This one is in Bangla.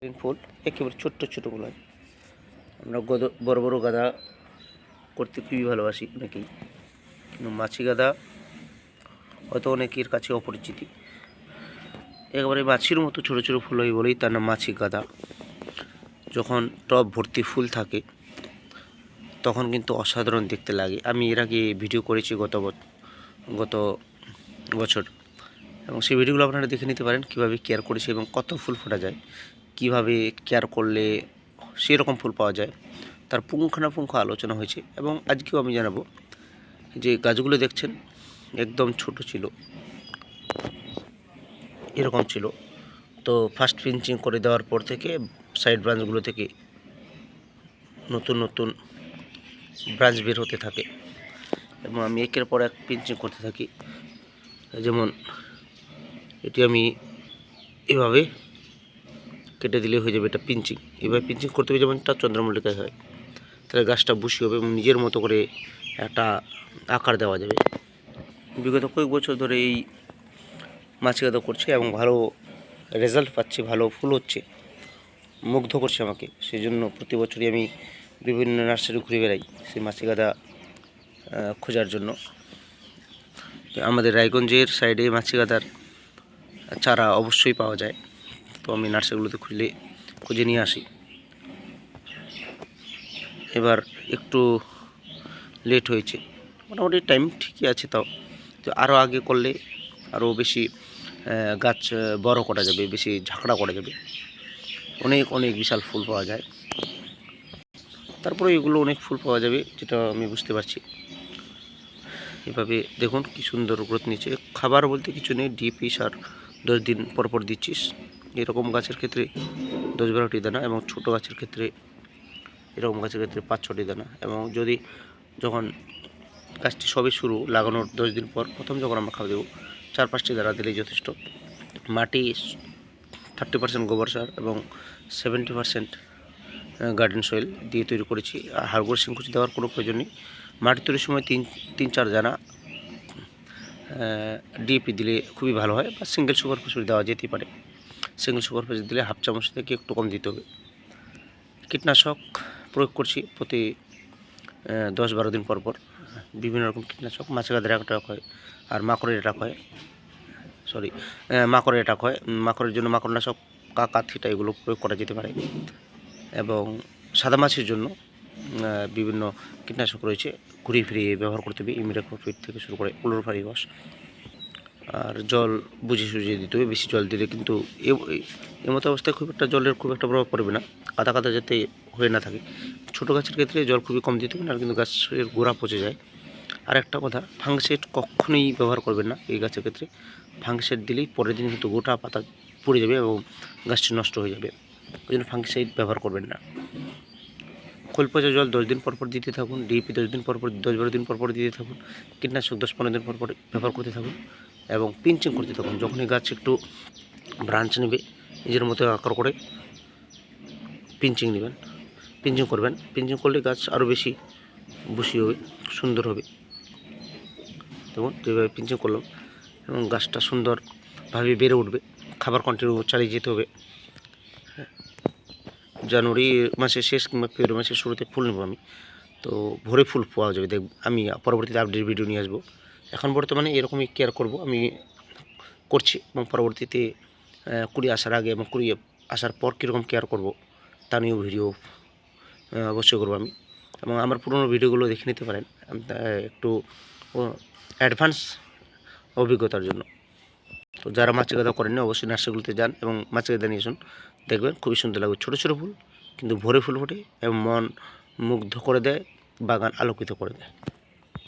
গ্রিন ফুল একেবারে ছোট্ট ছোট ফুল হয়। আমরা বড় বড় গাঁদা করতে খুবই ভালোবাসি অনেকেই, কিন্তু মাছি গাঁদা হয়তো অনেকের কাছে অপরিচিতি। একেবারে মাছির মতো ছোটো ছোটো ফুল হয় বলেই তার নাম মাছি গাঁদা। যখন টব ভর্তি ফুল থাকে তখন কিন্তু অসাধারণ দেখতে লাগে। আমি এর আগে ভিডিও করেছি গত বছর, এবং সেই ভিডিওগুলো আপনারা দেখে নিতে পারেন কীভাবে কেয়ার করেছি এবং কত ফুল ফোটা যায়, কিভাবে কেয়ার করলে সেরকম ফুল পাওয়া যায়, তার পুঙ্খানুপুঙ্খ আলোচনা হয়েছে। এবং আজকেও আমি জানাবো যে গাছগুলো দেখছেন একদম ছোট ছিল, এরকম ছিল। তো ফার্স্ট পিঞ্চিং করে দেওয়ার পর থেকে সাইড ব্রাঞ্চগুলো থেকে নতুন নতুন ব্রাঞ্চ বের হতে থাকে এবং আমি একের পর এক পিঞ্চিং করতে থাকি। যেমন এটি আমি এভাবে কেটে দিলে হয়ে যাবে এটা পিঞ্চিং। এভাবে পিঞ্চিং করতে হবে যেমনটা চন্দ্রমল্লিকায় হয়, তাহলে গাছটা বুশি হবে এবং নিজের মতো করে একটা আকার দেওয়া যাবে। বিগত কয়েক বছর ধরে এই মাছি গাঁদা করছে এবং ভালো রেজাল্ট পাচ্ছি, ভালো ফুল হচ্ছে, মুগ্ধ করছে আমাকে। সেই জন্য প্রতি বছরই আমি বিভিন্ন নার্সারি ঘুরে বেড়াই সেই মাছি গাঁদা খোঁজার জন্য। আমাদের রায়গঞ্জের সাইডে মাছি গাঁদার চারা অবশ্যই পাওয়া যায়, তো আমি নার্সারিগুলোতে খুঁজে নিয়ে আসি। এবার একটু লেট হয়েছে, মোটামুটি টাইম ঠিকই আছে, তাও তো আরও আগে করলে আরও বেশি গাছ বড় করা যাবে, বেশি ঝাঁকড়া করা যাবে, অনেক অনেক বিশাল ফুল পাওয়া যায়। তারপরে এগুলো অনেক ফুল পাওয়া যাবে, যেটা আমি বুঝতে পারছি। এভাবে দেখুন কি সুন্দর গ্রোথ নিচ্ছে। খাবার বলতে কিছু নেই, ডিপি সার 10 দিন পর পর দিচ্ছিস। এরকম গাছের ক্ষেত্রে 10-12টি দানা, এবং ছোটো গাছের ক্ষেত্রে এরকম গাছের ক্ষেত্রে 5-6টি দানা। এবং যখন গাছটি সবে শুরু লাগানোর 10 দিন পর প্রথম যখন আমরা খাওয়া দেবো 4-5টি দানা দিলেই যথেষ্ট। মাটি 30% গোবর সার এবং 70% গার্ডেন সয়েল দিয়ে তৈরি করেছি। আর হাড়গোড় শিংকুচি দেওয়ার কোনো প্রয়োজন নেই। মাটি তৈরির সময় 3-4 দানা ডিএপি দিলে খুবই ভালো হয়, বা সিঙ্গেল সুপার ফসফেট দেওয়া যেতে পারে। সিঙ্গেল সুপার ফসফেট দিলে 1/2 চামচ থেকে একটু কম দিতে হবে। কীটনাশক প্রয়োগ করছি প্রতি 10-12 দিন পর পর বিভিন্ন রকম কীটনাশক। মাছি গাঁদার অ্যাটাক হয় আর মাকড়ের অ্যাটাক হয়, মাকড়ের অ্যাটাক হয়। মাকড়ের জন্য মাকড়নাশক কাকা থিটা এগুলো প্রয়োগ করা যেতে পারে। এবং সাদা মাছির জন্য বিভিন্ন কীটনাশক রয়েছে, ঘুরিয়ে ফিরিয়ে ব্যবহার করতে হবে। ইমিডাক্লোপিড থেকে শুরু করে ক্লোরোফারিফস। আর জল বুঝে সুঝিয়ে দিতে হবে, বেশি জল দিলে কিন্তু এমতো অবস্থায় জলের খুব একটা প্রভাব পড়বে না, কাদা কাদা যাতে হয়ে না থাকে। ছোটো গাছের ক্ষেত্রে জল খুবই কম দিতে হবে, না কিন্তু গাছের গোড়া পচে যায়। আর একটা কথা, ফাঙ্গিসাইড কখনোই ব্যবহার করবেন না এই গাছের ক্ষেত্রে। ফাঙ্গিসাইড দিলেই পরের দিন কিন্তু গোটা পাতা পড়ে যাবে এবং গাছটি নষ্ট হয়ে যাবে, ওই জন্য ফাঙ্গিসাইড ব্যবহার করবেন না। খোল পচা জল 10 দিন পর পর দিতে থাকুন, ডিএপি 10 দিন পর পর 10-12 দিন পর পর দিতে থাকুন, কীটনাশক 10-15 দিন পর পর ব্যবহার করতে থাকুন এবং পিঞ্চিং করতে থাকুন। যখনই গাছ একটু ব্রাঞ্চ নেবে নিজের মতো আকার করে পিঞ্চিং নেবেন, পিঞ্চিং করবেন। পিঞ্চিং করলে গাছ আরও বেশি বুশি হবে, সুন্দর হবে। দেখুন যেভাবে পিঞ্চিং করলাম এবং গাছটা সুন্দরভাবে বেড়ে উঠবে। খাবার কন্টিনিউ চালিয়ে যেতে হবে। জানুয়ারি মাসের শেষ কিংবা ফেব্রুয়ারি মাসের শুরুতে ফুল নেব আমি, তো ভোরে ফুল পাওয়া যাবে। আমি পরবর্তীতে আপডেট ভিডিও নিয়ে আসবো। এখন বর্তমানে এরকমই কেয়ার করব আমি করছি, এবং পরবর্তীতে কুড়ি আসার আগে এবং কুড়ি আসার পর কীরকম কেয়ার করব তা নিয়েও ভিডিও অবশ্যই করবো আমি। এবং আমার পুরনো ভিডিওগুলো দেখে নিতে পারেন একটু অ্যাডভান্স অভিজ্ঞতার জন্য। তো যারা মাছি গাঁদা করেননি অবশ্যই নার্সারিগুলোতে যান এবং মাছি গাঁদা নিয়ে আসুন, দেখবেন খুবই সুন্দর লাগবে। ছোটো ছোটো ফুল কিন্তু ভোরে ফুল ফোটে এবং মন মুগ্ধ করে দেয়, বাগান আলোকিত করে দেয়।